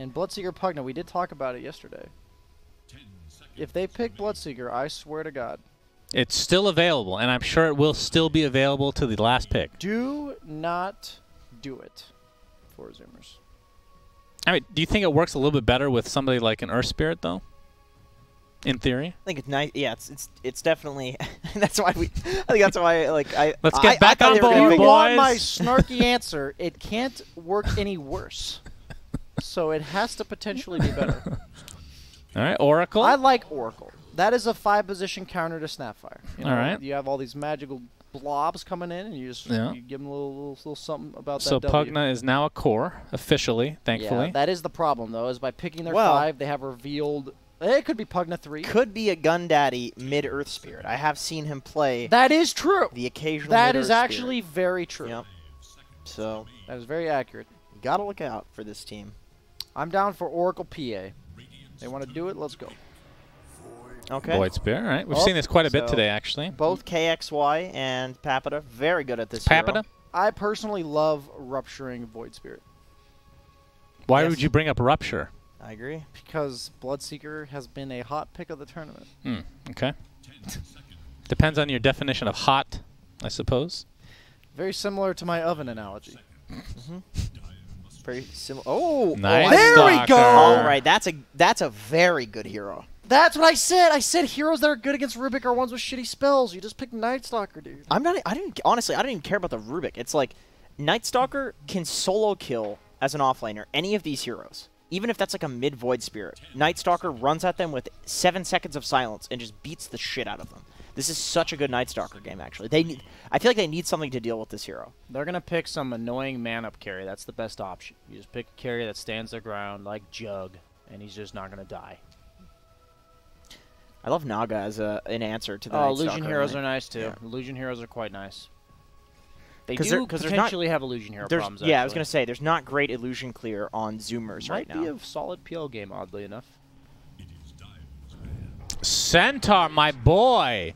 And Bloodseeker Pugna, we did talk about it yesterday. If they pick Bloodseeker, I swear to God. It's still available, and I'm sure it will still be available to the last pick. Do not do it, 4Zoomers. I mean, do you think it works a little bit better with somebody like an Earth Spirit, though? In theory, I think it's nice. Yeah, it's definitely. That's why we. I think that's why Let's get back on board, If you boys. want my snarky answer, it can't work any worse. So it has to potentially be better. All right, Oracle. I like Oracle. That is a 5-position counter to Snapfire. You know, all right. You have all these magical blobs coming in, and you just you give them a little something about that. So W. Pugna is now a core officially, thankfully. Yeah, that is the problem though. Is by picking their 5, they have revealed. It could be Pugna 3. Could be a Gundaddy mid-Earth Spirit. I have seen him play. That is true. The occasional. That mid-Earth is actually Spirit. very true. Yep. So that is very accurate. You gotta look out for this team. I'm down for Oracle PA. They want to do it. Let's go. Okay. Void Spirit. All right. We've seen this quite a bit so today, actually. Both KXY and Papita very good at this. Papita. Hero. I personally love rupturing Void Spirit. Why would you bring up Rupture? I agree. Because Bloodseeker has been a hot pick of the tournament. Okay. Depends on your definition of hot, I suppose. Very similar to my oven analogy. Very similar. Oh, nice. There we go. All right, that's a very good hero. That's what I said. I said heroes that are good against Rubik are ones with shitty spells. You just pick Night Stalker, dude. Honestly, I didn't even care about the Rubik. It's like Night Stalker can solo kill as an offlaner any of these heroes. Even if that's like a mid-Void Spirit. Night Stalker runs at them with 7 seconds of silence and just beats the shit out of them. This is such a good Night Stalker game, actually. I feel like they need something to deal with this hero. They're going to pick some annoying man-up carry. That's the best option. You just pick a carry that stands their ground like Jug, and he's just not going to die. I love Naga as an answer to the Night Stalker. Illusion heroes are nice, too. Yeah. Illusion heroes are quite nice. They Cause do there's potentially have illusion hero problems. Yeah, I was going to say, there's not great illusion clear on Zoomers right now. Might be a solid PL game, oddly enough. Centaur, my boy.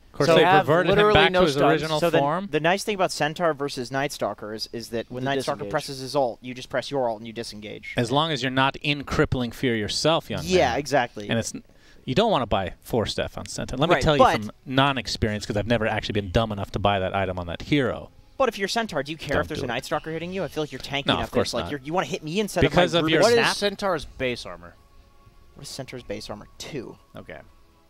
Of course, So they have reverted him literally back no to his stuns. original So form. the nice thing about Centaur versus Night Stalker is that when The Night Stalker disengage. presses his ult, you just press your ult and you disengage. As long as you're not in crippling fear yourself, young Yeah, man. exactly. And you don't want to buy 4-Steph on Centaur. Let me Right, tell you but- from non-experience, because I've never actually been dumb enough to buy that item on that hero. But if you're Centaur, do you care Don't if there's do a it. Night Stalker hitting you? I feel like you're tanky No, enough. of course that it's not. like you want to hit me instead Because of of my your Rubik What snap? is Centaur's base armor? What is Centaur's base armor? 2. Okay.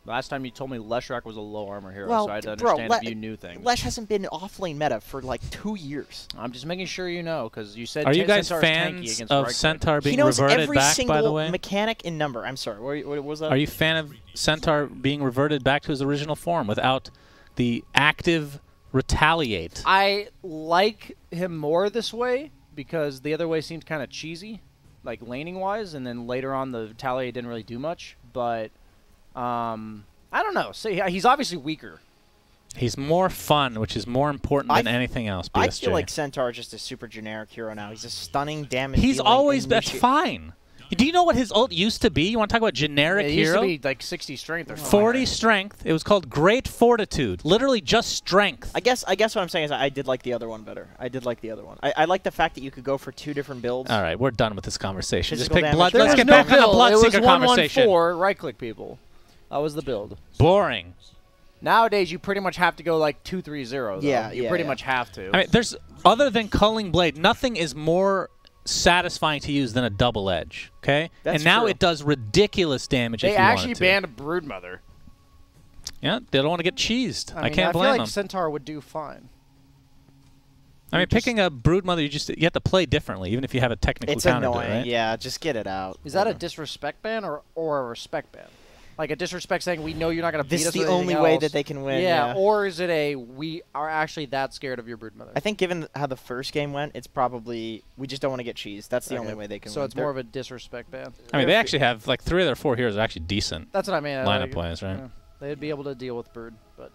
Last time you told me Leshrac was a low armor hero, Well, so I had to bro, understand if you knew things. Lesh hasn't been off-lane meta for like 2 years. I'm just making sure you know, because you said Are you guys Centaur's tanky fans against of right Centaur He being knows reverted every back, single by the way? mechanic in number. I'm sorry, what was that? Are you a fan of Centaur being reverted back to his original form without the active retaliate? I like him more this way because the other way seemed kind of cheesy, like laning-wise, and then later on the retaliate didn't really do much. But I don't know. So he's obviously weaker. He's more fun, which is more important than anything else, BSJ. I feel like Centaur is just a super generic hero now. He's a stunning damage. He's dealing always been initiate- fine. Do you know what his ult used to be? You want to talk about generic It hero? used to be like 60 strength or something. 40 strength. It was called Great Fortitude. Literally just strength. I guess what I'm saying is I did like the other one better. I did like the other one. I like the fact that you could go for 2 different builds. All right, we're done with this conversation. Just Physical pick damage. blood. There Let's was get no back to the build. It was Bloodseeker conversation. 1-1-4, right-click people. That was the build. Boring. Nowadays, you pretty much have to go like 2-3-0. Though. Yeah, you yeah, pretty yeah. much have to. I mean, there's other than Culling Blade, nothing is more satisfying to use than a double edge. Okay, That's and now true. it does ridiculous damage. They if you actually wanted to. banned Broodmother. Yeah, they don't want to get cheesed. I mean, can't I blame feel them. like Centaur would do fine. I mean, picking a Broodmother, you have to play differently, even if you have a technical It's counter to annoying. it, right? Yeah, just get it out. Is that a disrespect ban or a respect ban? Like a disrespect saying we know you're not going to beat This us is the with only anything way else. that they can win. Yeah, or is it a we are actually that scared of your Broodmother? I think given how the first game went, it's probably we just don't want to get cheesed. That's the only way they can So win. it's more of a disrespect ban. I mean, they actually have like 3 of their 4 heroes are actually decent That's what I mean. lineup wise, right? Yeah, they'd be able to deal with Brood, but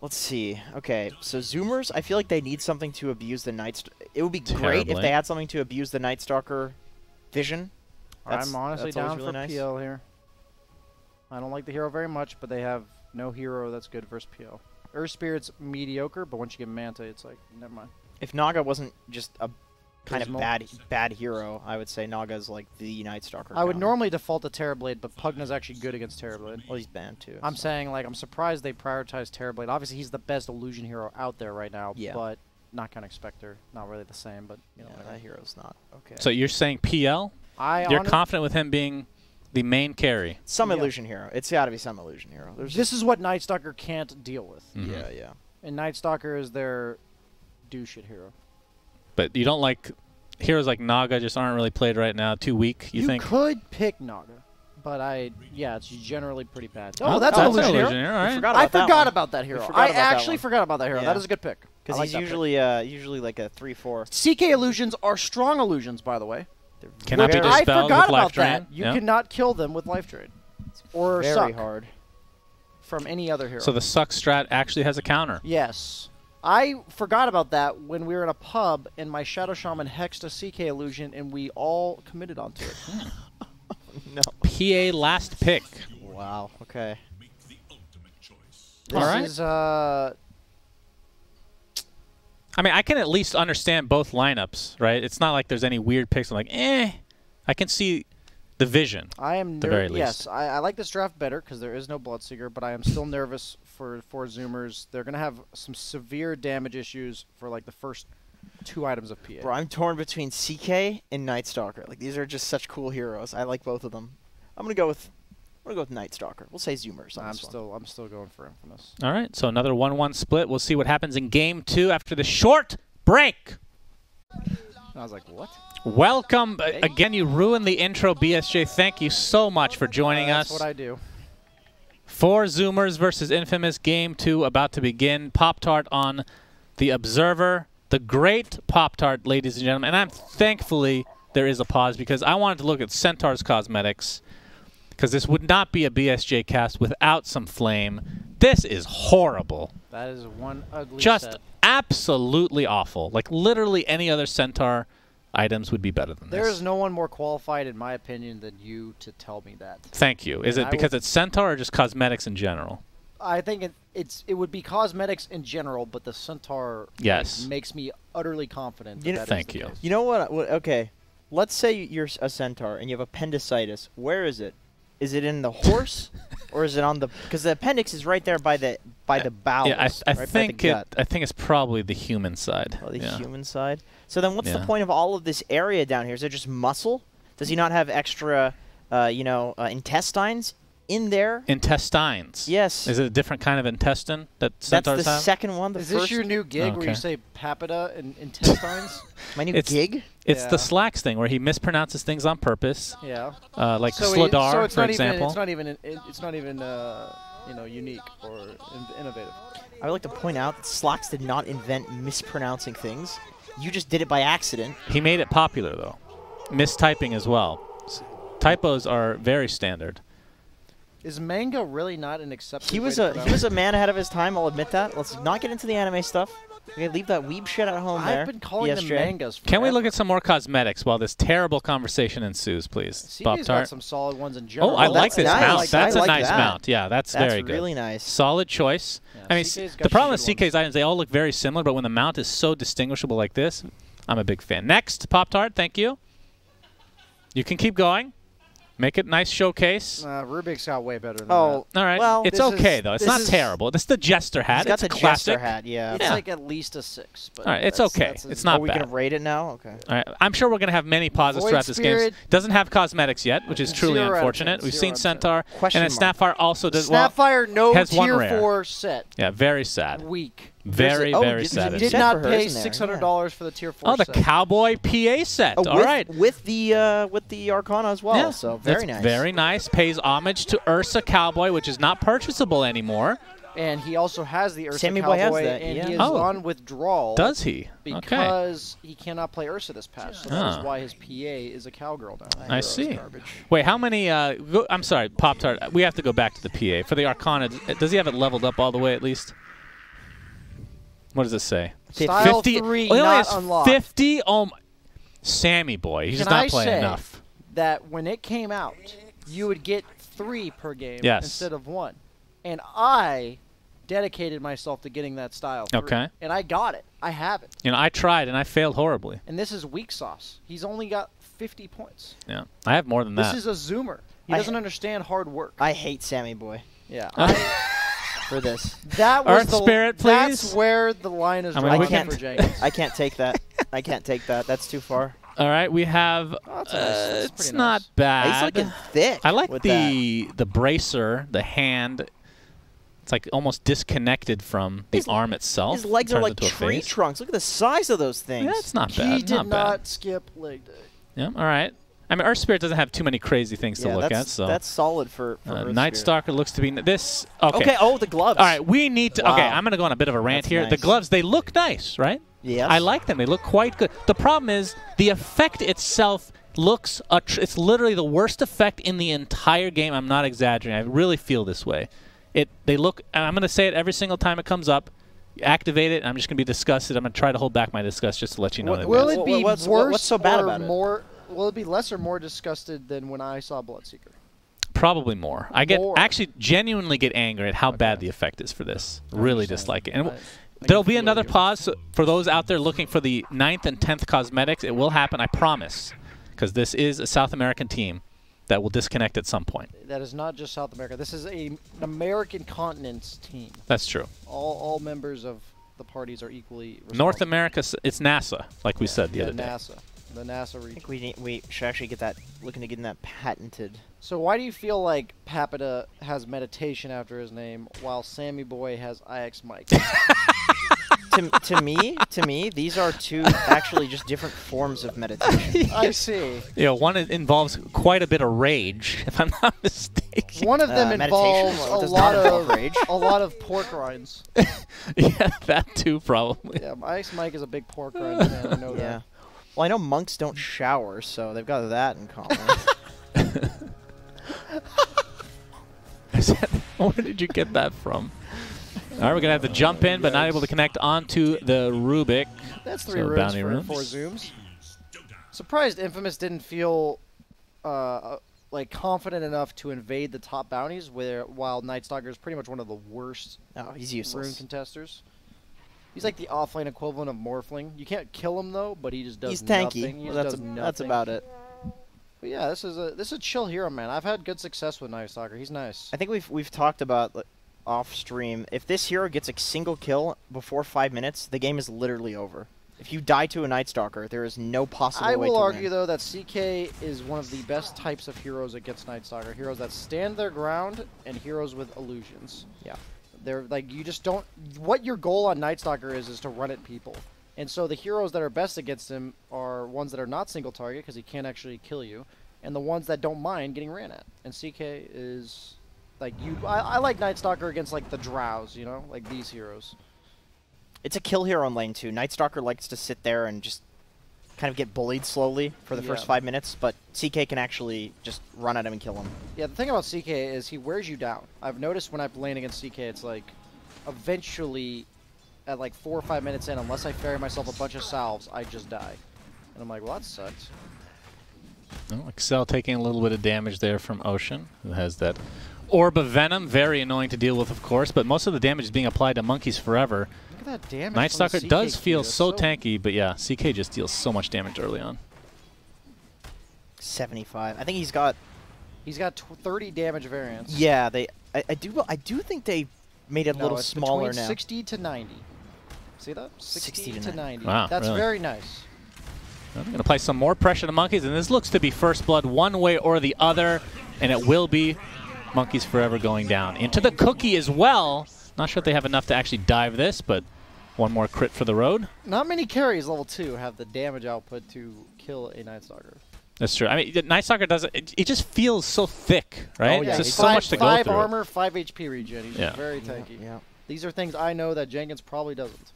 Let's see. Okay, so Zoomers, I feel like they need something to abuse the Night. It would be great if Terribly. they had something to abuse the Night Stalker vision. I'm honestly that's always down really for nice. PL here. I don't like the hero very much, but they have no hero that's good versus PL. Earth Spirit's mediocre, but once you get Manta, it's like, never mind. If Naga wasn't just a kind of bad hero. I would say Naga's like the Night Stalker. I would counter. normally default to Terrorblade, but Pugna's actually good against Terrorblade. Well, he's banned too. I'm so. saying, like, I'm surprised they prioritize Terrorblade. Obviously, he's the best illusion hero out there right now, Yeah. but not kind of Spectre. Not really the same, but, you know. Yeah, that hero's not okay. So you're saying PL? You're confident with him being the main carry? Some illusion hero. It's got to be some illusion hero. This is what Night Stalker can't deal with. Mm-hmm. Yeah, yeah. And Night Stalker is their do-shit hero. But you don't like heroes like Naga just aren't really played right now. Too weak, you think? You could pick Naga, but yeah, it's generally pretty bad. Oh, Oh, that's an an illusion hero. illusion hero. All right. I forgot about that hero. I actually that forgot about that hero. Yeah. That is a good pick. Because he's usually like a 3/4. CK illusions are strong illusions, by the way. Cannot be I dispelled forgot with life about drain. that. You cannot kill them with life drain. Or Very suck hard. from any other hero. So the suck strat actually has a counter. Yes. I forgot about that when we were in a pub and my Shadow Shaman hexed a CK illusion and we all committed onto it. No. PA last pick. Wow. Okay. This All right. is, I mean, I can at least understand both lineups, right? It's not like there's any weird picks. I'm like, I can see the vision. I am the very least. Yes, I like this draft better because there is no Bloodseeker, but I am still nervous for 4Zoomers. They're going to have some severe damage issues for like the first 2 items of PA. Bro, I'm torn between CK and Night Stalker. Like these are just such cool heroes. I like both of them. I'm gonna go with Night Stalker. We'll say Zoomers. On this one. I'm still going for Infamous. All right, so another 1-1 split. We'll see what happens in Game 2 after the short break. I was like, what? Welcome. Again, you ruined the intro, BSJ. Thank you so much for joining us. That's what I do. 4Zoomers versus Infamous. Game 2 about to begin. Pop-Tart on the Observer. The great Pop-Tart, ladies and gentlemen. And I'm thankfully there is a pause because I wanted to look at Centaur's cosmetics because this would not be a BSJ cast without some flame. This is horrible. That is one ugly Just set. absolutely awful. Like literally any other Centaur items would be better than There this. is no one more qualified, in my opinion, than you to tell me that. Thank you. Is it because it's Centaur or just cosmetics in general? I think it would be cosmetics in general, but the Centaur makes me utterly confident. That Thank you. You know what? Okay, let's say you're a Centaur and you have appendicitis. Where is it? Is it in the horse, or is it on the? Because the appendix is right there by the bowels. Yeah, I right think by the gut. I think it's probably the human side. Oh, the human side. So then, what's the point of all of this area down here? Is it just muscle? Does he not have extra, intestines in there? Intestines. Yes. Is it a different kind of intestine that Centaurs That's the have? second one. Is this your new gig where you say papita and intestines? My new gig? It's the Slacks thing where he mispronounces things on purpose. Yeah. Like so Sladar, for example. It's not even unique or innovative. I would like to point out that Slacks did not invent mispronouncing things. You just did it by accident. He made it popular, though. Mistyping as well. Typos are very standard. Is manga really not an acceptable? He was a man ahead of his time. I'll admit that. Let's not get into the anime stuff. Okay, leave that weeb shit at home there. I've been calling them mangas. Can we look at some more cosmetics while this terrible conversation ensues, please? Pop-Tart got some solid ones in general. Oh, I like this nice. mount. That's a nice that. mount. Yeah, that's very good. That's really nice. Solid choice. Yeah, I mean, the problem with CK's items, they all look very similar, but when the mount is so distinguishable like this, I'm a big fan. Next, Pop-Tart, thank you. You can keep going. Make it nice showcase. Rubick's got way better than that. All right. Well, it's okay, though. It's not terrible. This is the Jester hat. He's got it's the classic. Jester hat, yeah. It's like at least a 6. But all right, it's okay. It's not bad. Are we going to rate it now? Okay. All right. I'm sure we're going to have many pauses Void throughout this game. Spirit. Doesn't have cosmetics yet, which is truly 0 out of 10. unfortunate. We've 0 seen out of 10. Centaur. Question and then mark. Snapfire also does Snapfire, no has one tier rare. 4 set. Yeah, very sad. Weak. Very, very sad. You did set not for her, pay isn't there? $600 for the tier 4 Oh, the set. Cowboy PA set. Oh, All right. With the Arcana as well. Yeah, So very that's nice. Very nice. Pays homage to Ursa Cowboy, which is not purchasable anymore. And he also has the Ursa Sammy Boy Cowboy, has that, and yeah. he is on withdrawal. Does he? Because he cannot play Ursa this patch. So that is Ah. why his PA is a cowgirl now. I see. Wait, how many? I'm sorry, Pop-Tart. We have to go back to the PA for the Arcana. Does he have it leveled up all the way at least? What does it say? Style 50. 3 Oh, he only not has unlocked. 50. Oh, Sammy boy, he's just not playing enough. That when it came out, you would get 3 per game Yes. instead of 1, and I dedicated myself to getting that style through. Okay. And I got it. I have it. You know, I tried and I failed horribly. And this is weak sauce. He's only got 50 points. Yeah, I have more than that. This is a zoomer. He doesn't understand hard work. I hate Sammy Boy. Yeah. For this. That was Earth Spirit, please. That's where the line is I mean, drawn we can't- for Jenkins. I can't take that. I can't take that. That's too far. All right, we have. That's nice. It's pretty not nice. bad. He's looking thick. I like with the bracer, the hand. It's like almost disconnected from the arm itself. His legs are Turns like into a tree face. trunks. Look at the size of those things. Yeah, it's not bad. He did not bad. not skip leg day. Yeah, all right. I mean, Earth Spirit doesn't have too many crazy things to look at, so that's solid for Earth Night Spirit. Stalker looks to be this. Okay. Okay. Oh, the gloves. All right, we need to. Wow. Okay, I'm gonna go on a bit of a rant That's here. nice. The gloves, they look nice, right? Yes. I like them. They look quite good. The problem is the effect itself looks. It's literally the worst effect in the entire game. I'm not exaggerating. I really feel this way. They look. And I'm gonna say it every single time it comes up. You activate it. And I'm just gonna be disgusted. I'm gonna try to hold back my disgust just to let you know. that Will it is. it be What's worse so bad or about it? more? Will it be less or more disgusted than when I saw Bloodseeker? Probably more. I get More. actually genuinely get angry at how bad the effect is for this. Really understand. dislike it. And I there'll can be feel another you. pause for those out there looking for the 9th and 10th cosmetics. It will happen, I promise, because this is a South American team that will disconnect at some point. That is not just South America. This is an American continent's team. That's true. All members of the parties are equally responsible. North America, it's NASA, like we said the Yeah, other day. NASA. The NASA I region. think we should actually get that. Looking to getting that patented. So why do you feel like Papita has meditation after his name, while Sammy Boy has IX Mike? to me, these are two actually just different forms of meditation. I see. You know, one involves quite a bit of rage, if I'm not mistaken. One of them meditation? involves Well, it a does lot not involve of rage. a lot of pork rinds. Yeah, that too, probably. Yeah, IX Mike is a big pork rind fan. I know Yeah. that. Well, I know monks don't shower, so they've got that in common. Where did you get that from? All right, we're going to have to jump in, but not able to connect onto the Rubik. That's 3 So rooms bounty for rooms. 4 zooms. Surprised Infamous didn't feel like confident enough to invade the top bounties, while Night Stalker is pretty much one of the worst Oh, he's rune useless. contesters. He's like the offlane equivalent of Morphling. You can't kill him though, but he just does He's tanky. nothing. He Well, just does that's nothing. about it. But yeah, this is a chill hero, man. I've had good success with Night Stalker. He's nice. I think we've talked about like, off stream. If this hero gets a single kill before 5 minutes, the game is literally over. If you die to a Night Stalker, there is no possible I way will to argue win. though that CK is one of the best types of heroes against Night Stalker. Heroes that stand their ground and heroes with illusions. Yeah. They're like, you just don't. What your goal on Night Stalker is to run at people. And so the heroes that are best against him are ones that are not single target because he can't actually kill you, and the ones that don't mind getting ran at. And CK is like I like Night Stalker against like the Drows, you know, like these heroes. It's a kill hero in lane 2. Night Stalker likes to sit there and just kind of get bullied slowly for the first Yeah. 5 minutes, but CK can actually just run at him and kill him. Yeah, the thing about CK is he wears you down. I've noticed when I play against CK, it's like eventually at like 4 or 5 minutes in, unless I ferry myself a bunch of salves, I just die. And I'm like, well, that sucks. Oh, Excel taking a little bit of damage there from Ocean, who has that Orb of Venom. Very annoying to deal with, of course, but most of the damage is being applied to monkeys forever. Look at that damage. Night from the Stalker CK does Q. feel That's so tanky, but yeah, CK just deals so much damage early on. 75. I think he's got. He's got 30 damage variance. Yeah, I do think they made it a No, little it's smaller between now. 60 to 90. See that? 60 to to 90. Wow, That's really? very nice. I'm going to apply some more pressure to monkeys, and this looks to be first blood one way or the other, and it will be monkeys forever going down. Into the cookie as well. Not sure if they have enough to actually dive this, but one more crit for the road. Not many carries level 2 have the damage output to kill a Night Stalker. That's true. I mean, Night Stalker does it just feels so thick, right? Oh, yeah. It's It's just so much to go 5 through. armor, 5 HP regen. He's Yeah. just very tanky. Yeah. These are things I know that Jenkins probably doesn't.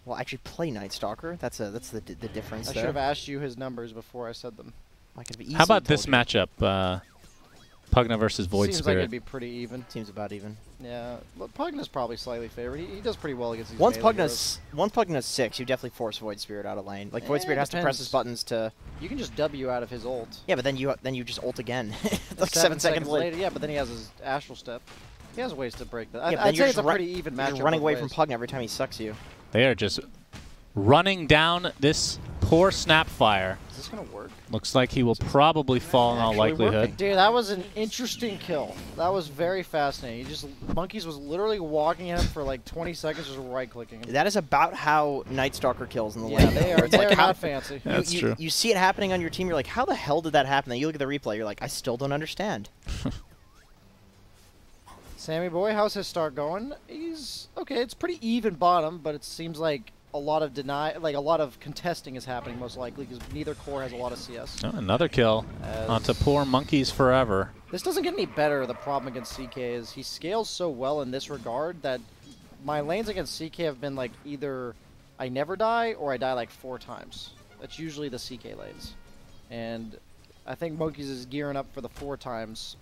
Well, actually, play Night Stalker. That's the difference I there. should have asked you his numbers before I said them. I could have How about easily this told you. matchup? Pugna versus Void Seems Spirit. like it'd be pretty even. Seems about even. Yeah, but Pugna's probably slightly favored. He does pretty well against these Once melee heroes. Pugna's 6, you definitely force Void Spirit out of lane. Like Void Spirit has to press his depends. buttons to. You can just W out of his ult. Yeah, but then you just ult again. like 7 seconds later. Yeah, but then he has his Astral Step. He has ways to break that. Yeah, I'd say it's a pretty even matchup. You're running away from Pugna every time he sucks you. They are just running down this poor Snapfire. Is this going to work? Looks like he will probably fall in all likelihood. Dude, that was an interesting kill. That was very fascinating. Monkeys was literally walking at him for like 20 seconds, just right-clicking him. That is about how Night Stalker kills in the lane. Yeah, they are. They're not fancy. That's true. You see it happening on your team, you're like, how the hell did that happen? Then you look at the replay, you're like, I still don't understand. Sammy boy, how's his start going? He's okay. It's pretty even bottom, but it seems like a lot of contesting is happening most likely because neither core has a lot of CS. Oh, another kill onto poor Monkeys Forever. This doesn't get any better. The problem against CK is he scales so well in this regard that my lanes against CK have been like either I never die or I die like 4 times. That's usually the CK lanes, and I think Monkeys is gearing up for the 4 times.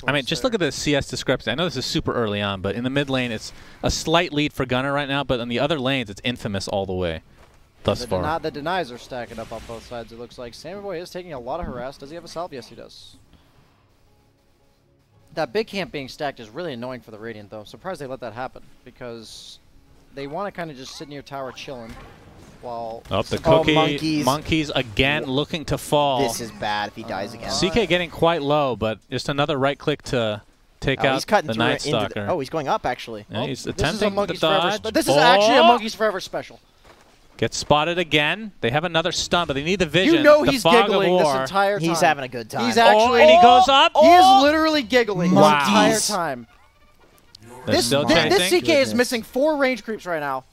I mean, just look at the CS discrepancy. I know this is super early on, but in the mid lane, it's a slight lead for Gunner right now, but in the other lanes, it's infamous all the way thus far. The denies are stacking up on both sides, it looks like. Sammy Boy is taking a lot of harass. Does he have a salve? Yes, he does. That big camp being stacked is really annoying for the Radiant, though. I'm surprised they let that happen, because they want to kind of just sit near tower chilling. While the cookie Monkeys again looking to fall. This is bad if he dies again. CK getting quite low, but just another right click to take out the Night Stalker. Oh, he's going up actually. Yeah, he's attempting to dodge. But this is actually a Monkeys Forever special. Gets spotted again. They have another stun, but they need the vision. You know the he's fog giggling of war. this entire time. He's having a good time. He's actually and he goes up. He is literally giggling the entire time. This CK is missing 4 range creeps right now.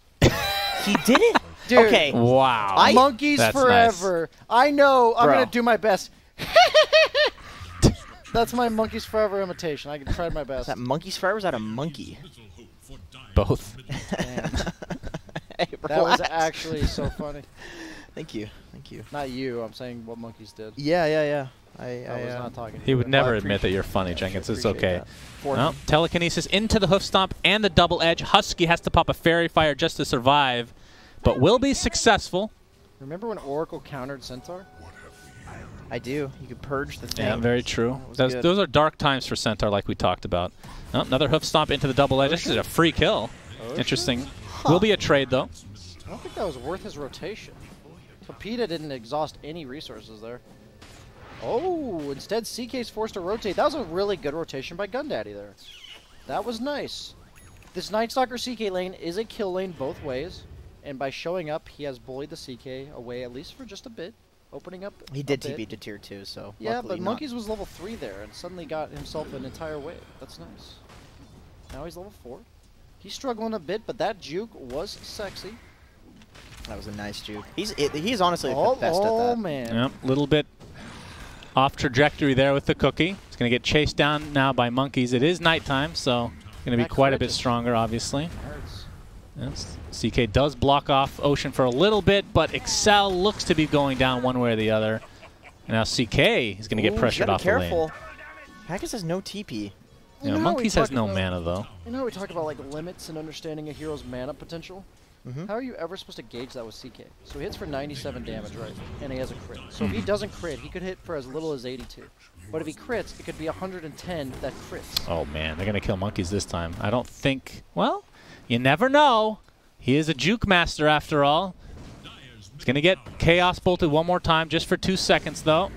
He did it? Dude, okay. Wow. Monkeys Forever. Nice. I know. I'm going to do my best. That's my Monkeys Forever imitation. I tried my best. Is that Monkeys Forever? Is that a monkey? Both. Hey, that was actually so funny. Thank you. Thank you. Not you. I'm saying what Monkeys did. Yeah. I was not talking to He would never admit that you're funny, Jenkins. It's okay. Well, telekinesis into the hoof stomp and the double edge. Husky has to pop a fairy fire just to survive, but will be successful. Remember when Oracle countered Centaur? I do. You could purge the thing. Yeah, very true. Those are dark times for Centaur, like we talked about. Oh, another hoof stomp into the double edge. This is a free kill. Interesting. Will be a trade, though. I don't think that was worth his rotation. Pepita didn't exhaust any resources there. Oh, instead CK's forced to rotate. That was a really good rotation by Gundaddy there. That was nice. This Night Stalker CK lane is a kill lane both ways, and by showing up, he has bullied the CK away at least for just a bit, opening up. He did TP to tier 2, so yeah, but Monkeys was level 3 there, and suddenly got himself an entire wave. That's nice. Now he's level 4. He's struggling a bit, but that juke was sexy. That was a nice juke. He's honestly the best at that. Oh man. Yep, little bit off trajectory there with the cookie. He's going to get chased down now by Monkeys. It is nighttime, so going to be quite a bit stronger, obviously. Yes. CK does block off Ocean for a little bit, but Excel looks to be going down one way or the other. And now CK is going to get pressured off the lane. Hackers has no TP. Yeah, Monkeys has no mana, though. You know how we talk about like limits and understanding a hero's mana potential? How are you ever supposed to gauge that with CK? So he hits for 97 damage, right? And he has a crit. So if he doesn't crit, he could hit for as little as 82. But if he crits, it could be 110 that crits. Oh, man. They're going to kill Monkeys this time. I don't think... Well, you never know. He is a juke master, after all. He's going to get Chaos bolted one more time just for 2 seconds, though.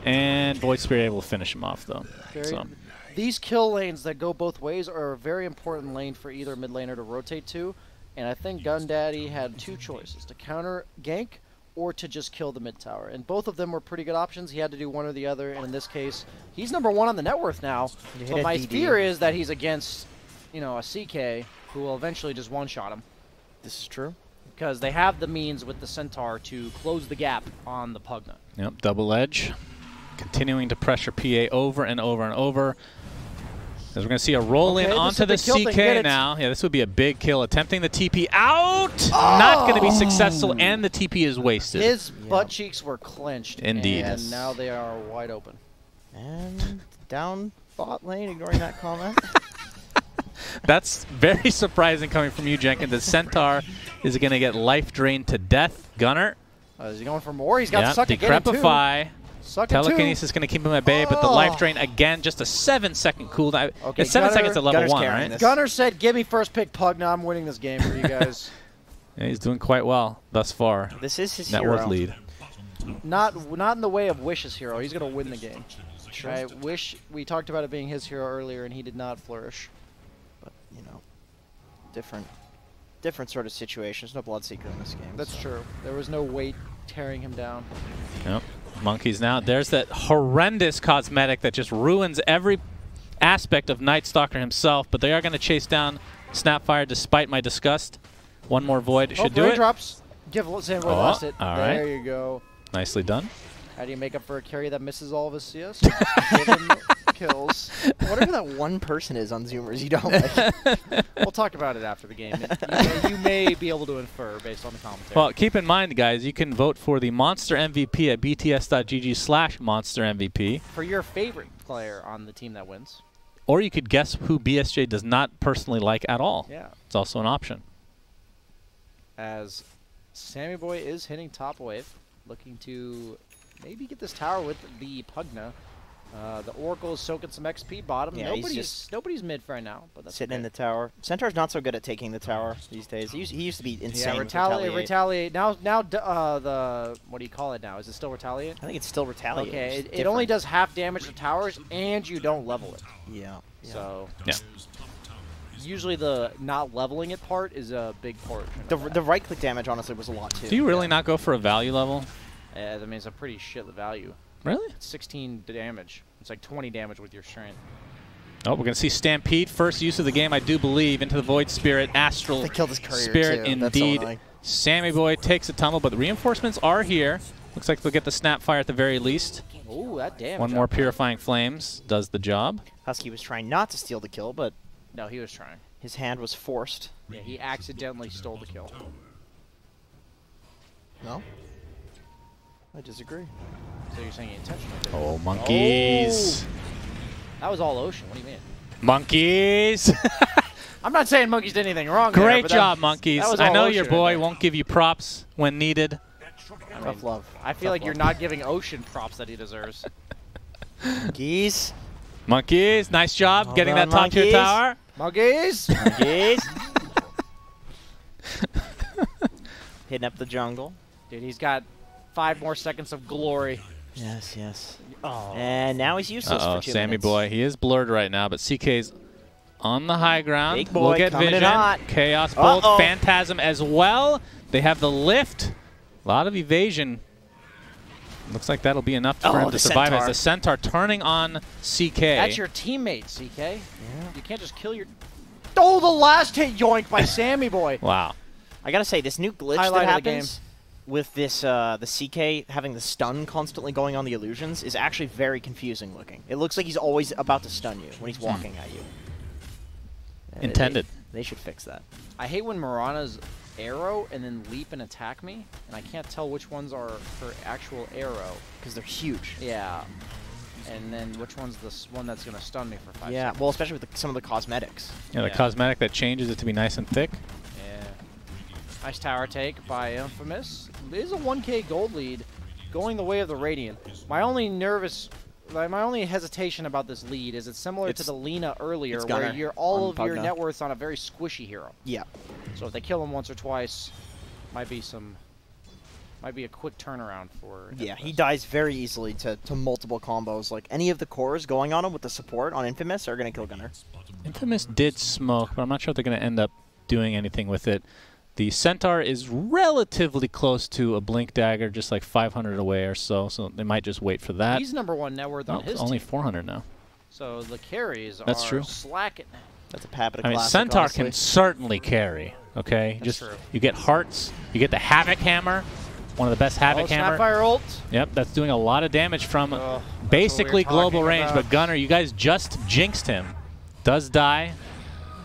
And Void Spirit able to finish him off, though. These kill lanes that go both ways are a very important lane for either mid laner to rotate to. And I think Gundaddy had 2 choices, to counter gank or to just kill the mid tower. And both of them were pretty good options. He had to do one or the other. And in this case, he's #1 on the net worth now. But my fear is that he's against, you know, a CK who will eventually just one-shot him. This is true. Because they have the means with the Centaur to close the gap on the Pugna. Yep, double edge. Continuing to pressure PA over and over and over. As we're going to see a roll in onto the CK now. Yeah, this would be a big kill. Attempting the TP out. Not going to be successful, and the TP is wasted. His butt cheeks were clenched. Indeed. And now they are wide open. And down bot lane, ignoring that comment. That's very surprising coming from you, Jenkins. The Centaur is going to get life drained to death. Gunner. Is he going for more? He's got stuck again. Decrepify. Telekinesis is going to keep him at bay, but the life drain again, just a 7-second cooldown. Okay, It's 7 seconds at level Gunner's 1, carrying right? this. Gunner said, "Give me first pick, Pugna. I'm winning this game for you guys." Yeah, he's doing quite well thus far. This is his Net hero. worth lead. Not in the way of Wish's hero. He's gonna win the game. I Wish, we talked about it being his hero earlier, and he did not flourish. But, you know, different sort of situation. There's no Bloodseeker in this game. That's true. There was no weight tearing him down. Yep. Monkeys now. There's that horrendous cosmetic that just ruins every aspect of Night Stalker himself, but they are going to chase down Snapfire despite my disgust. One more Void should do it. Drops. Give Sandboy lost it. All There right. you go. Nicely done. How do you make up for a carry that misses all of his CS? Give him kills. Whatever that one person is on Zoomers you don't like. We'll talk about it after the game. You may be able to infer based on the commentary. Well, keep in mind, guys, you can vote for the Monster MVP at bts.gg/Monster MVP. For your favorite player on the team that wins. Or you could guess who BSJ does not personally like at all. Yeah. It's also an option. As Sammy Boy is hitting top wave, looking to maybe get this tower with the Pugna. The Oracle is soaking some XP bottom. Yeah, nobody's mid for right now, but that's Sitting okay. in the tower. Centaur's not so good at taking the tower these days. He used to be insane. Yeah, with retaliate. Now the what do you call it now? Is it still retaliate? I think it's still retaliate. Okay, it only does half damage to towers, and you don't level it. Yeah. So Yeah. usually the not leveling it part is a big portion. The right click damage honestly was a lot too. Do you really not go for a value level? I mean, it's a pretty shit value. Really? It's 16 damage. It's like 20 damage with your strength. Oh, we're going to see Stampede. First use of the game, I do believe, into the Void Spirit. Astral They killed his courier Spirit, too. That's so indeed. annoying. Sammy Boy takes a tumble, but the reinforcements are here. Looks like they'll get the Snapfire at the very least. Oh, that damage. One more Purifying Flames does the job. Husky was trying not to steal the kill, but No, he was trying. his hand was forced. Yeah, he accidentally stole the kill. No? I disagree. So you're saying he intentionally did it. Oh, monkeys. That was all Ocean. What do you mean? Monkeys. I'm not saying Monkeys did anything wrong there, Great but job, that monkeys. was I all know Ocean your right boy there. won't give you props when needed. Tough love. I feel like you're not giving Ocean props that he deserves. Geese. Monkeys, nice job Well getting done, that top tier monkeys. tower. Monkeys! Geese. Hitting up the jungle. Dude, he's got 5 more seconds of glory. Yes, yes. Oh. And now he's useless Uh-oh, for 2 Sammy minutes. Boy. He is blurred right now, but CK's on the high ground. Big boy We'll get coming in vision. hot. Chaos Bolt, Uh-oh. Phantasm as well. They have the lift. A lot of evasion. Looks like that'll be enough for him to the survive Centaur. as the Centaur turning on CK. That's your teammate, CK. You can't just kill your... Oh, the last hit yoink by Sammy Boy. Wow. I gotta say, this new glitch Highlight that of the happens with this, the CK having the stun constantly going on the illusions is actually very confusing looking. It looks like he's always about to stun you when he's walking at you. Intended. They should fix that. I hate when Mirana's arrow and then leap and attack me, and I can't tell which ones are her actual arrow. Because they're huge. Yeah. And then which one's the one that's going to stun me for 5 Yeah, seconds. well, especially with some of the cosmetics. Yeah, the Yeah. cosmetic that changes it to be nice and thick. Yeah. Nice tower take by Infamous. It is a 1k gold lead going the way of the Radiant. My only hesitation about this lead is it's similar to the Lina earlier, it's where Gunner you're all on of your Pugna. net worth's on a very squishy hero. Yeah. So if they kill him once or twice, might be a quick turnaround for Yeah, he Infamous. dies very easily to multiple combos. Like, any of the cores going on him with the support on Infamous are going to kill Gunner. Infamous did smoke, but I'm not sure if they're going to end up doing anything with it. The Centaur is relatively close to a Blink Dagger, just like 500 away or so they might just wait for that. He's #1 net worth Oh, on his it's only team. 400 now. So the carries That's are true. slacking. That's a habit of I mean, classic, Centaur honestly. can certainly carry, okay? That's Just true. You get hearts, you get the Havoc Hammer, one of the best Havoc Hammer. Snapfire ult. Yep, that's doing a lot of damage from That's what basically we were talking global range, about. but Gunner, you guys just jinxed him. Does die.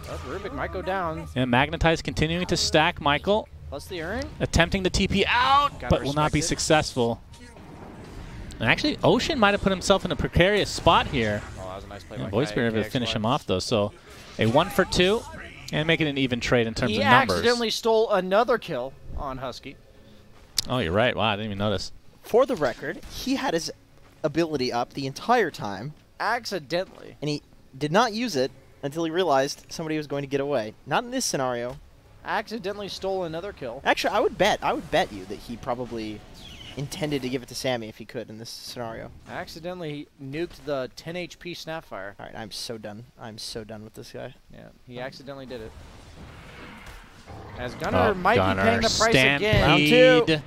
Oh, RUBICK might go down. And Magnetize continuing to stack Michael, Plus the urn. attempting to TP out, Gotta but will not be respect it. successful. And actually, Ocean might have put himself in a precarious spot here. Oh, that was a nice play Yeah, by Void Spirit able to KXY. finish him off, though. So a 1 for 2 and make it an even trade in terms He of numbers. accidentally stole another kill on Husky. Oh, you're right. Wow, I didn't even notice. For the record, he had his ability up the entire time. Accidentally. And he did not use it until he realized somebody was going to get away. Not in this scenario. Accidentally stole another kill. Actually, I would bet you that he probably intended to give it to Sammy if he could in this scenario. Accidentally nuked the 10 HP Snapfire. All right, I'm so done. I'm so done with this guy. Yeah, he accidentally did it. As Gunner might be paying the price again. Stampede. Round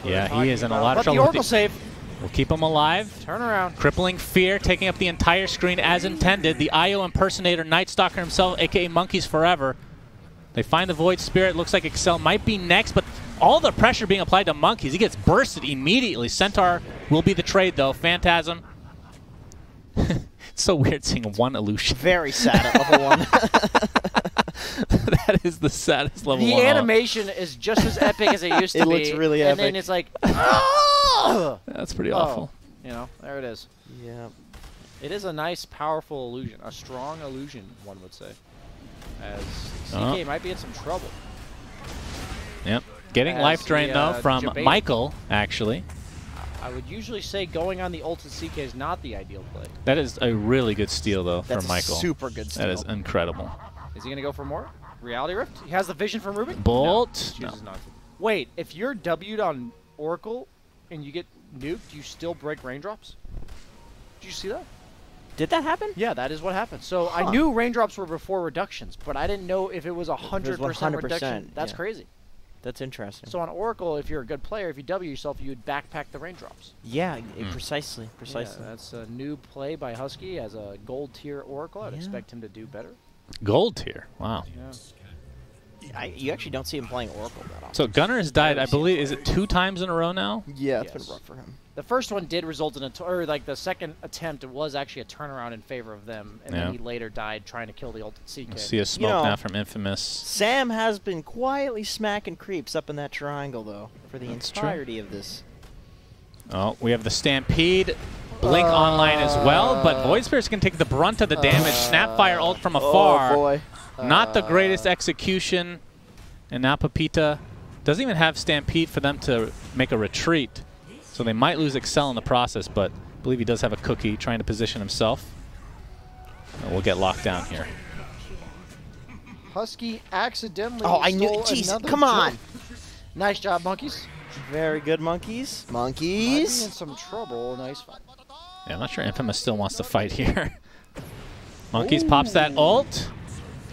2. Yeah, he is in a lot of but trouble. the Oracle save. We'll keep him alive. Turn around. Crippling Fear taking up the entire screen as intended. The IO impersonator, Night Stalker himself, a.k.a. Monkeys Forever. They find the Void Spirit. Looks like Excel might be next, but all the pressure being applied to Monkeys. He gets bursted immediately. Centaur will be the trade, though. Phantasm. It's so weird seeing one illusion. Very sad at level 1. That is the saddest level 1. The animation is just as epic as it used to be. It looks really epic. And then it's like, oh! That's pretty awful. You know, there it is. Yeah. It is a nice, powerful illusion. A strong illusion, one would say. As CK might be in some trouble. Yep. Getting As life drain, though, from Jabate. Michael, actually. I would usually say going on the ulted CK is not the ideal play. That is a really good steal, though, That's from Michael. super good steal. That is incredible. Is he going to go for more? Reality Rift? He has the vision from RUBIKK? Bolt? No, chooses not to. Wait, if you're W'd on Oracle and you get nuked, you still break raindrops? Did you see that? Did that happen? Yeah, that is what happened. So I knew raindrops were before reductions, but I didn't know if it was 100% 100%, reduction. That's yeah. crazy. That's interesting. So on Oracle, if you're a good player, if you W yourself, you would backpack the raindrops. Yeah, precisely. Yeah, that's a new play by Husky as a gold tier Oracle. I'd expect him to do better. Gold tier. Wow. Yeah. You actually don't see him playing Oracle that often. So Gunner has died, I believe, is it 2 times in a row now? Yeah, it's Yes. been rough for him. The first one did result in or like the second attempt was actually a turnaround in favor of them, and then he later died trying to kill the ultimate CK. We'll see a smoke now from Infamous. Sam has been quietly smacking creeps up in that triangle, though, for the entirety of this. Oh, we have the Stampede. Blink online as well, but Void Spirit's going to take the brunt of the damage. Snapfire ult from afar. Oh, boy. Not the greatest execution. And now Pepita doesn't even have Stampede for them to make a retreat. So they might lose Excel in the process, but I believe he does have a cookie trying to position himself. And we'll get locked down here. Husky accidentally I knew. stole Jeez, another come on. jump. Nice job, Monkeys. Very good, Monkeys. Might be in Monkeys. some trouble. Nice fight. Yeah, I'm not sure Infamous still wants to fight here. Monkeys pops that ult.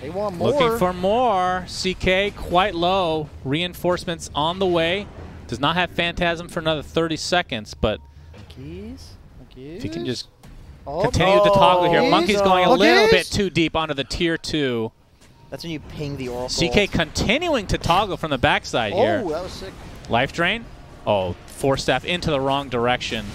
They want more. Looking for more. CK quite low. Reinforcements on the way. Does not have Phantasm for another 30 seconds, but Monkeys. if he can just continue to toggle here. Monkey's going a little bit too deep onto the tier 2. That's when you ping the Oracle. CK continuing to toggle from the backside here. Oh, that was sick. Life drain. Oh, Force Staff into the wrong direction.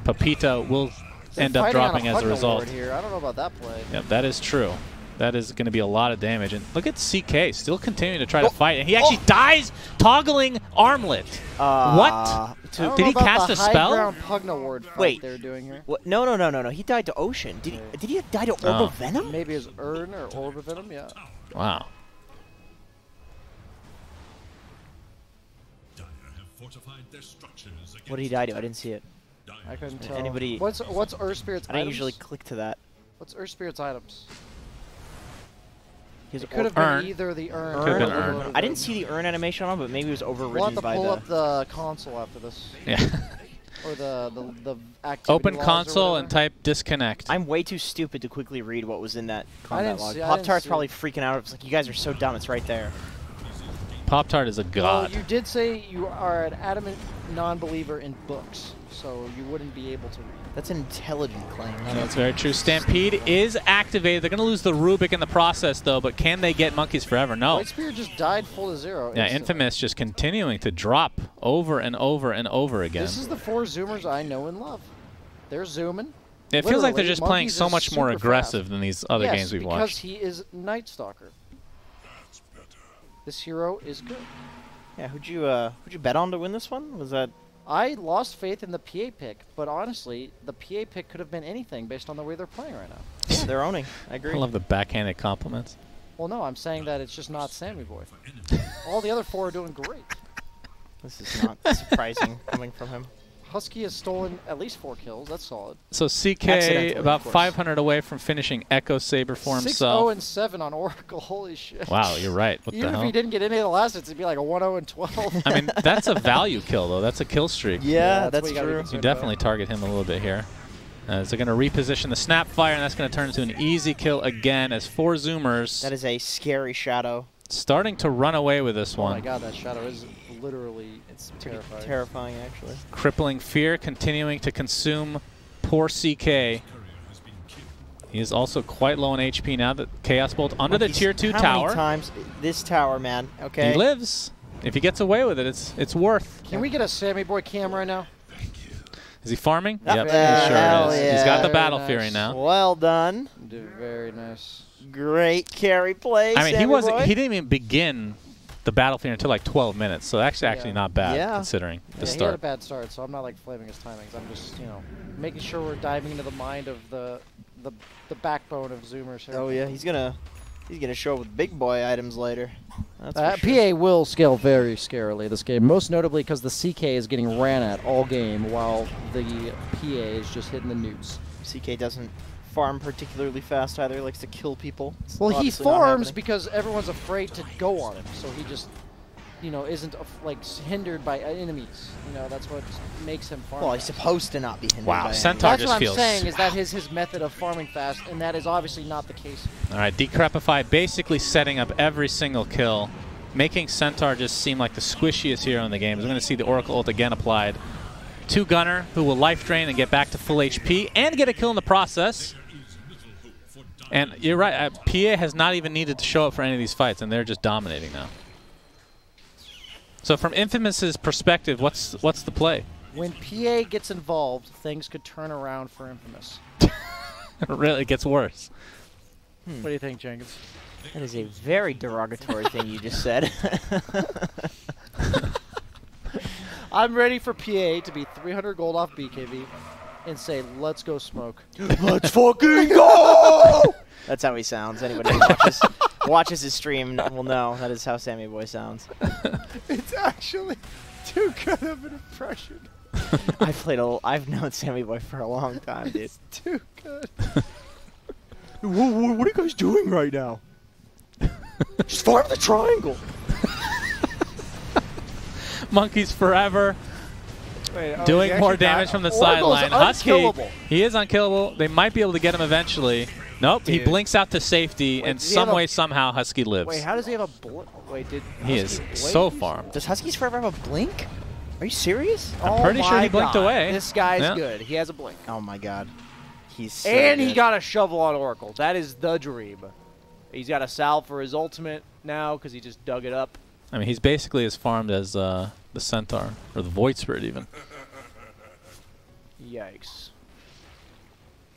Pepita will end up dropping as a result. Here. I don't know about that play. Yep, that is true. That is going to be a lot of damage. And look at CK still continuing to try to fight. And he actually dies toggling Armlet. What? Did he cast a spell? Wait. They're doing here. What? No. He died to Ocean. Did he die to Orb of Venom? Maybe his Urn or Orb of Venom, yeah. Wow. What did he die to? I didn't see it. I couldn't tell. Anybody? What's Earth Spirit's I don't items? usually click to that. What's Earth Spirit's items? It could have been either the Urn or been the Urn. Orb of I didn't Venom. see the Urn animation on, but maybe it was overridden We'll have to by pull the. up the console after this. Yeah. Or the activity Open logs or console and whatever. type disconnect. I'm way too stupid to quickly read what was in that combat didn't log. see- I didn't Pop-Tart's see probably it. freaking out. It's like, you guys are so dumb. It's right there. Pop-Tart is a god. Well, you did say you are an adamant non-believer in books, so you wouldn't be able to read. That's an intelligent claim. That's very true. Stampede is activated. They're going to lose the RUBIKK in the process, though, but can they get Monkeys Forever? No. White Spear just died full to 0. Yeah, instantly. Infamous just continuing to drop over and over and over again. This is the 4Zoomers I know and love. They're zooming. It feels like they're Literally, just playing Monkeys so is much more super aggressive fast. than these other Yes, games we've because watched. he is Night Stalker. This hero is good. Yeah, who'd you bet on to win this one? Was that? I lost faith in the PA pick, but honestly, the PA pick could have been anything based on the way they're playing right now. Yeah, they're owning. I agree. I love the backhanded compliments. Well, no, I'm saying that it's just not Sammy Boy. All the other 4 are doing great. This is not surprising coming from him. Husky has stolen at least 4 kills. That's solid. So CK Accidentally, about of course. 500 away from finishing Echo Saber for himself. 6-0-7 on Oracle. Holy shit. Wow, you're right. What Even the if hell? he didn't get any of the last hits, it'd be like a 1-0-12. I mean, that's a value kill, though. That's a kill streak. Yeah, what that's you gotta be true. concerned You definitely target him a little bit here. As they're going to reposition the Snapfire, and that's going to turn into an easy kill again as 4Zoomers That is a scary shadow. starting to run away with this Oh one. my god, that shadow is literally terrifying. Terrifying, actually. Crippling Fear continuing to consume poor CK. He is also quite low on HP now. The Chaos Bolt under the Tier 2 How tower. many times? This tower, man. Okay. He lives. If he gets away with it, it's worth. Can we get a Sammy Boy cam right now? Is he farming? Yep. Yep, Yeah, he sure hell is. yeah. He's got the Very Battle nice. Fury now. Well done. Very nice. Great carry play. I mean, Sammy boy. he didn't even begin the Battle Fury until like 12 minutes, so actually Yeah. not bad Yeah. considering the Yeah, he had a start. bad start, so I'm not like flaming his timings. I'm just, you know, making sure we're diving into the mind of the backbone of Zoomers here. Oh yeah, he's gonna show up with big boy items later. That's for PA sure. will scale very scarily this game, most notably because the CK is getting ran at all game while the PA is just hitting the nukes. CK doesn't farm particularly fast either. He likes to kill people. It's Well, he obviously not farms happening. because everyone's afraid to go on him, so he just, you know, isn't like hindered by enemies. You know, that's what makes him farm. Well, he's fast. supposed to not be hindered Wow, by enemies. Centaur That's just what I'm feels- saying, is that his method of farming fast, and that is obviously not the case. All right, Decrepify basically setting up every single kill, making Centaur just seem like the squishiest hero in the game. We're going to see the Oracle ult again applied to Gunner, who will life drain and get back to full HP and get a kill in the process. And you're right, PA has not even needed to show up for any of these fights, and they're just dominating now. So from Infamous's perspective, what's the play? When PA gets involved, things could turn around for Infamous. Really, it gets worse. What do you think, Jenkins? That is a very derogatory thing you just said. I'm ready for PA to be 300 gold off BKB and say, let's go smoke. Let's fucking go! That's how he sounds. Anybody who watches his stream will know that is how Sammy Boy sounds. It's actually too good of an impression. I've known Sammy Boy for a long time, dude. It's too good. What are you guys doing right now? Just farm the triangle. Monkeys forever. Wait, oh, Doing he more actually damage died? from the Oracle's sideline. Husky, unkillable. he is unkillable. They might be able to get him eventually. Nope, he Dude. blinks out to safety, Wait, and does he have some a- way, somehow, Husky lives. Wait, how does he have a bullet? Wait, did He is Husky blink? so farmed. Does Huskies Forever have a blink? Are you serious? I'm pretty sure he blinked away. This guy's Yeah. good. He has a blink. Oh my god. He's so And he good. got a shovel on Oracle. That is the dream. He's got a salve for his ultimate now because he just dug it up. I mean, he's basically as farmed as the Centaur, or the Void Spirit even. Yikes.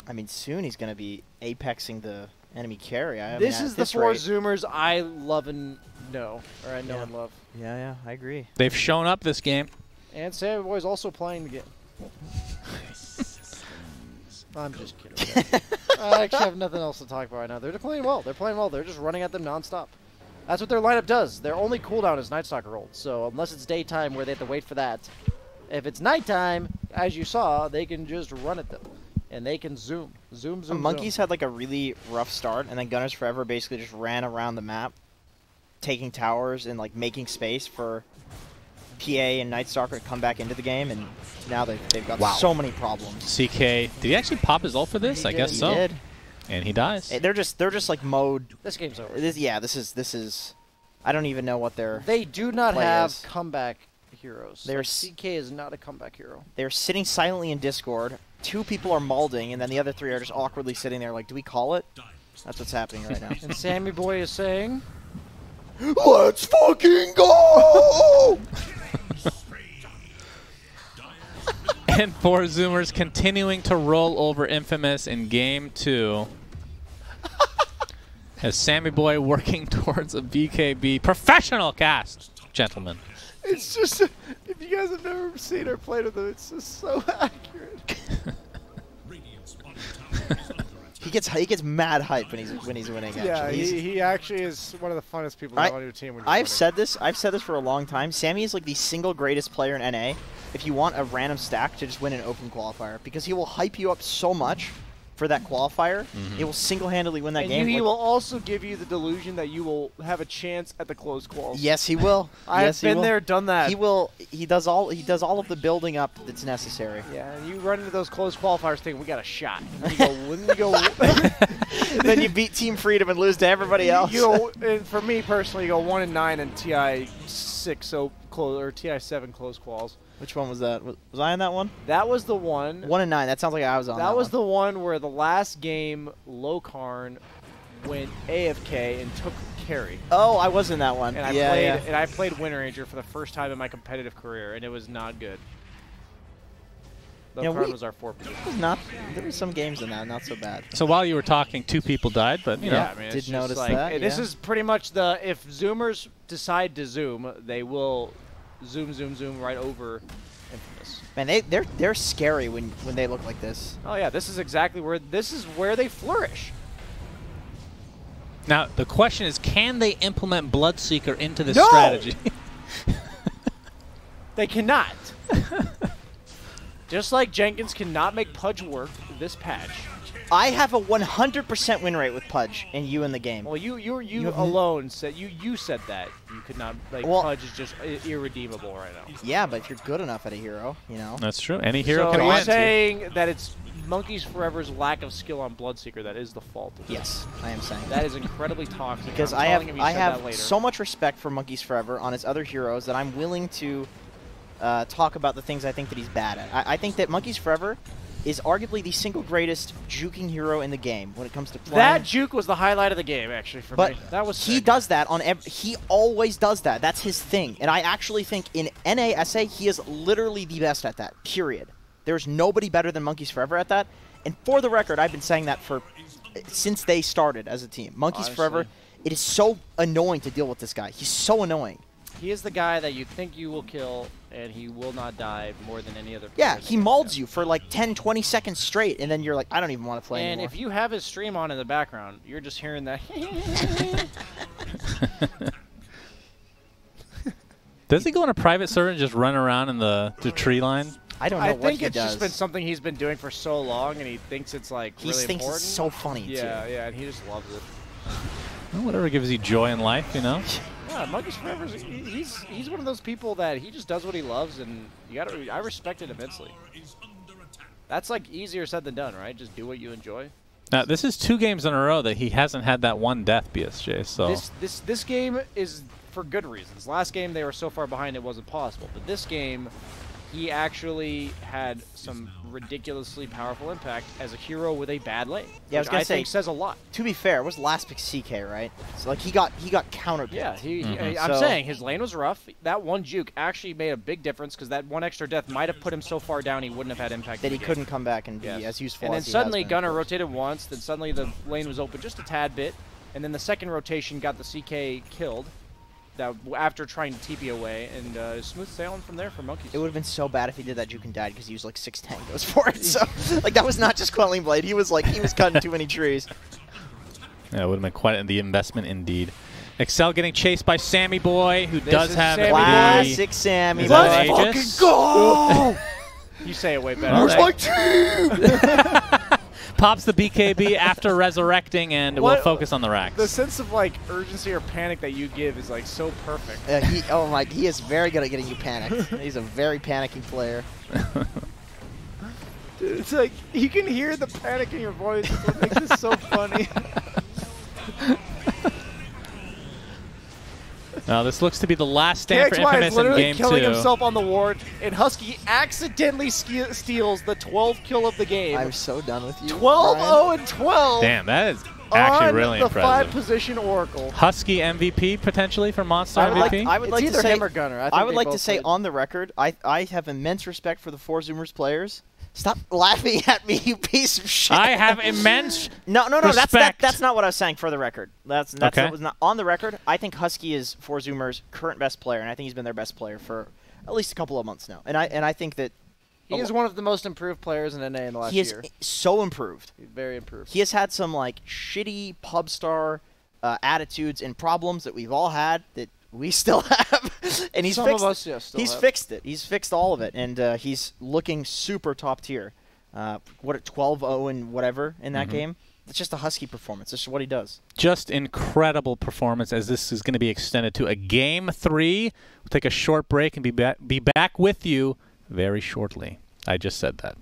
I mean, soon he's going to be apexing the enemy carry. I This mean, is at the this 4 rate- Zoomers I love and know. Or I know Yeah. and love. Yeah, I agree. They've shown up this game. And Sammy Boy's also playing the game. I'm just kidding. I actually have nothing else to talk about right now. They're playing well. They're playing well. They're just running at them nonstop. That's what their lineup does. Their only cooldown is Night Stalker ult. So unless it's daytime where they have to wait for that, if it's nighttime, as you saw, they can just run at them. And they can zoom. Zoom, zoom, Monkeys zoom. had like a really rough start, and then Gunners Forever basically just ran around the map, taking towers and like making space for PA and Night Stalker to come back into the game, and now they've got so many problems. CK, did he actually pop his ult for this? He I guess did. so. He did. And he dies. They're just like mode. This game's over. This is. I don't even know what they're. They do not play have is. comeback heroes. They're Like, CK is not a comeback hero. They're sitting silently in Discord. 2 people are malding, and then the other 3 are just awkwardly sitting there like, do we call it? That's what's happening right now. And Sammy Boy is saying, Let's fucking go! And 4Zoomers continuing to roll over Infamous in Game 2. As Sammy Boy working towards a BKB professional cast, gentlemen. it's just, if you guys have never seen or played with him, it's just so accurate. He gets mad hype when he's winning. Yeah, Actually, he actually is one of the funnest people to have on your team. When you're I've winning. said this for a long time. Sammy is like the single greatest player in NA if you want a random stack to just win an open qualifier, because he will hype you up so much for that qualifier, it will single-handedly win that And game. he will also give you the delusion that you will have a chance at the closed quals. Yes, he will. I've been there, done that. He will. He does all of the building up that's necessary. Yeah, and you run into those closed qualifiers thinking, we got a shot. And you go, Then you beat Team Freedom and lose to everybody else. You go, and for me personally, you go 1-9 in TI6 or TI7 closed quals. Which one was that? Was I on that one? That was the one. 1-9. That sounds like I was on that That was one. the one where the last game, Lokarn went AFK and took carry. Oh, I was in that one. And I played Wind Ranger for the first time in my competitive career, and it was not good. Lokarn was our 4th position. There were some games in that, not so bad. So while you were talking, 2 people died, but you know. Yeah, I mean, Did notice that. This is pretty much if Zoomers decide to zoom, they will zoom right over Infamous. Man, they're scary when they look like this. Oh yeah, this is exactly where they flourish. Now the question is, can they implement Bloodseeker into this No! strategy? They cannot. Just like Jenkins cannot make Pudge work this patch. I have a 100% win rate with Pudge and you in the game. Well, you alone said you said that you could not, like, Pudge is just irredeemable right now. Yeah, but if you're good enough at a hero, you know. That's true. Any hero So can you're win. saying that it's Monkeys Forever's lack of skill on Bloodseeker that is the fault of it. Yes, I am saying That is incredibly toxic. because I'm telling him you said that later. so much respect for Monkeys Forever on his other heroes that I'm willing to talk about the things I think that he's bad at. I think that Monkeys Forever is arguably the single greatest juking hero in the game when it comes to playing. That juke was the highlight of the game, actually, for me. That was he sick. does that on he always does that. That's his thing. And I actually think in NASA, he is literally the best at that, period. There's nobody better than Monkeys Forever at that. And for the record, I've been saying that since they started as a team. Monkeys Forever, it is so annoying to deal with this guy. He's so annoying. He is the guy that you think you will kill, and he will not die more than any other player. Yeah, he molds you for like 10, 20 seconds straight, and then you're like, I don't even want to play and anymore. if you have his stream on in the background, you're just hearing that. Does he go on a private server and just run around in the tree line? I don't know what think he it's does. just been something he's been doing for so long, and he thinks it's like He really thinks important. it's so funny, Yeah, too. yeah, and he just loves it. Well, whatever gives you joy in life, you know? Yeah, Monkeys Forever, he's one of those people that he just does what he loves, and I respect it immensely. That's like easier said than done, right? Just do what you enjoy. Now, this is 2 games in a row that he hasn't had that one death, BSJ, so... This game is for good reasons. Last game they were so far behind it wasn't possible, but this game he actually had some ridiculously powerful impact as a hero with a bad lane. Yeah, I was gonna say, think says a lot. To be fair, it was last pick CK, right? So like he got counterpicked. Yeah, I'm saying his lane was rough. That one juke actually made a big difference because that one extra death might have put him so far down he wouldn't have had impact. That he couldn't come back and be as useful. And then as he suddenly has been, Gunner rotated once. Then suddenly the lane was open just a tad bit, and then the second rotation got the CK killed. That after trying to TP away, and smooth sailing from there for Monkeys. It would have been so bad if he did that juke and died because he used like 6 tangos for it. So like that was not just Quelling Blade. He was cutting too many trees. Yeah, it would have been quite the investment indeed. Excel getting chased by Sammy Boy, who does have Sammy the... Classic Sammy Boy. Let's fucking go! You say it way better. Where's my team? Pops the BKB after resurrecting, and we'll focus on the racks. The sense of like urgency or panic that you give is like so perfect. He is very good at getting you panicked. He's a very panicking player. Dude, it's like you can hear the panic in your voice. It's what makes it so funny. Now this looks to be the last stand for KXY Infamous is literally in Game 2. killing himself on the ward, and Husky accidentally steals the 12th kill of the game. I'm so done with you. 12-0-12. Damn, that is actually really the impressive. 5-position Oracle. Husky MVP potentially for Monster MVP? I would like it's to either say, him or Gunner. I would like to say on the record, I have immense respect for the 4Zoomers players. Stop laughing at me, you piece of shit. I have immense No, respect. that's not what I was saying for the record. That Okay. was not on the record. I think Husky is 4Zoomers' current best player, and I think he's been their best player for at least a couple of months now. And I think that He is one of the most improved players in NA in the last he is year. so improved. He's very improved. He has had some like shitty pub star attitudes and problems that we've all had that we still have. And he's Some fixed of us, yes, still he's have. fixed it. He's fixed all of it, and he's looking super top tier. What 12-0 and whatever in that game. It's just a Husky performance. It's just what he does. Just incredible performance, as this is going to be extended to a Game 3. We'll take a short break and be back with you very shortly. I just said that.